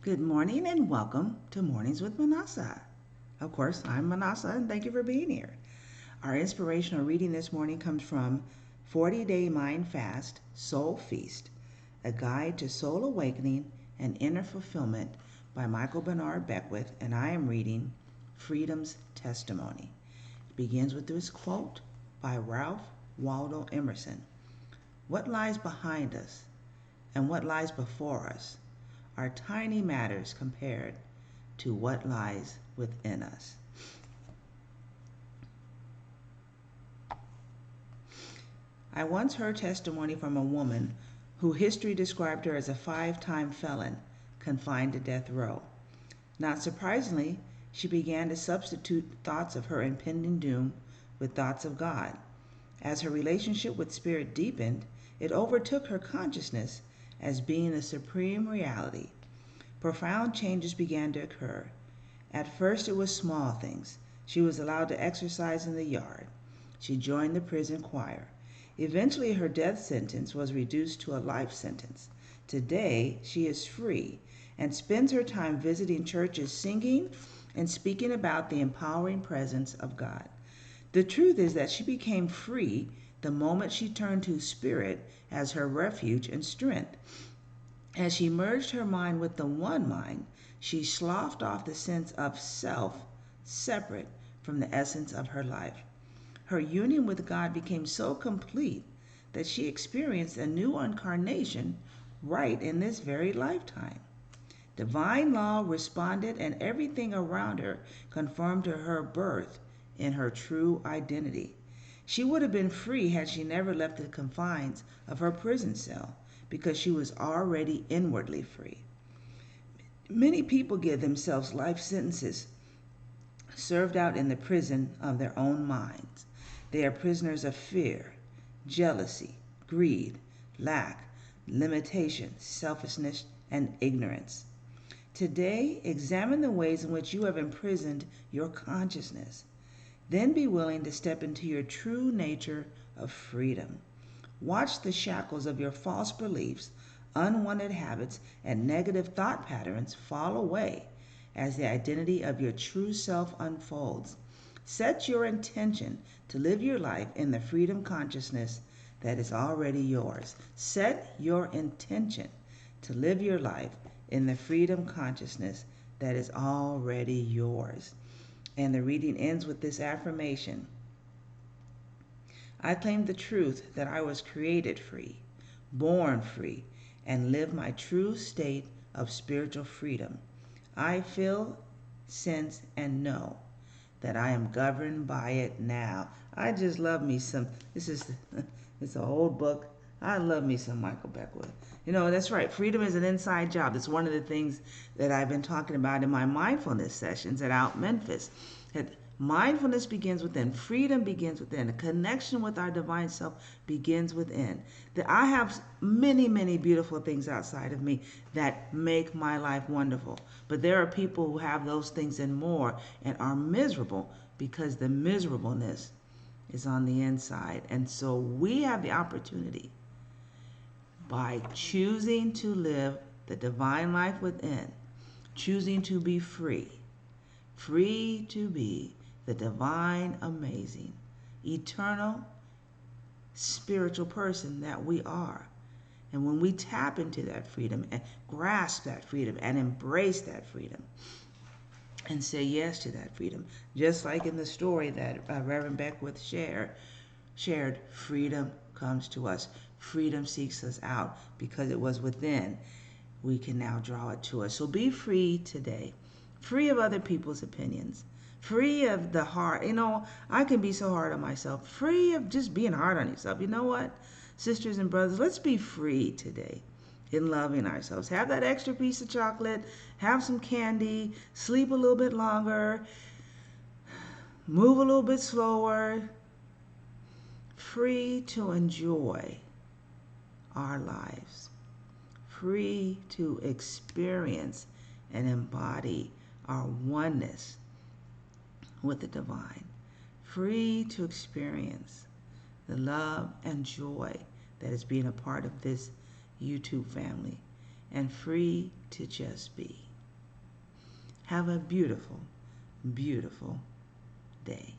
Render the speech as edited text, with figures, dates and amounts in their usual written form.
Good morning and welcome to Mornings with Minnassa. Of course, I'm Minnassa and thank you for being here. Our inspirational reading this morning comes from 40-Day Mind Fast, Soul Feast, A Guide to Soul Awakening and Inner Fulfillment by Michael Bernard Beckwith, and I am reading Freedom's Testimony. It begins with this quote by Ralph Waldo Emerson. What lies behind us and what lies before us are tiny matters compared to what lies within us. I once heard testimony from a woman who history described her as a 5-time felon confined to death row. Not surprisingly, she began to substitute thoughts of her impending doom with thoughts of God. As her relationship with Spirit deepened, it overtook her consciousness as being a supreme reality. Profound changes began to occur. At first it was small things. She was allowed to exercise in the yard. She joined the prison choir. Eventually her death sentence was reduced to a life sentence. Today she is free and spends her time visiting churches singing and speaking about the empowering presence of God. The truth is that she became free the moment she turned to Spirit as her refuge and strength. As she merged her mind with the one mind, she sloughed off the sense of self separate from the essence of her life. Her union with God became so complete that she experienced a new incarnation right in this very lifetime. Divine law responded, and everything around her confirmed to her birth in her true identity. She would have been free had she never left the confines of her prison cell, because she was already inwardly free. Many people give themselves life sentences served out in the prison of their own minds. They are prisoners of fear, jealousy, greed, lack, limitation, selfishness, and ignorance. Today, examine the ways in which you have imprisoned your consciousness. Then be willing to step into your true nature of freedom. Watch the shackles of your false beliefs, unwanted habits, and negative thought patterns fall away as the identity of your true self unfolds. Set your intention to live your life in the freedom consciousness that is already yours. Set your intention to live your life in the freedom consciousness that is already yours. And the reading ends with this affirmation. I claim the truth that I was created free, born free, and live my true state of spiritual freedom. I feel, sense, and know that I am governed by it now. I just love me some, it's an old book. I love me some Michael Beckwith. You know, that's right. Freedom is an inside job. That's one of the things that I've been talking about in my mindfulness sessions at Out Memphis. That mindfulness begins within. Freedom begins within. A connection with our divine self begins within. That I have many, many beautiful things outside of me that make my life wonderful. But there are people who have those things and more and are miserable because the miserableness is on the inside. And so we have the opportunity, by choosing to live the divine life within, choosing to be free, free to be the divine, amazing, eternal, spiritual person that we are. And when we tap into that freedom and grasp that freedom and embrace that freedom and say yes to that freedom, just like in the story that Reverend Beckwith shared, freedom comes to us. Freedom seeks us out because it was within. We can now draw it to us. So be free today, free of other people's opinions, free of the hard. You know, I can be so hard on myself, free of just being hard on yourself. You know what, sisters and brothers, let's be free today in loving ourselves. Have that extra piece of chocolate, have some candy, sleep a little bit longer, move a little bit slower, free to enjoy our lives, free to experience and embody our oneness with the divine, free to experience the love and joy that is being a part of this YouTube family, and free to just be. Have a beautiful, beautiful day.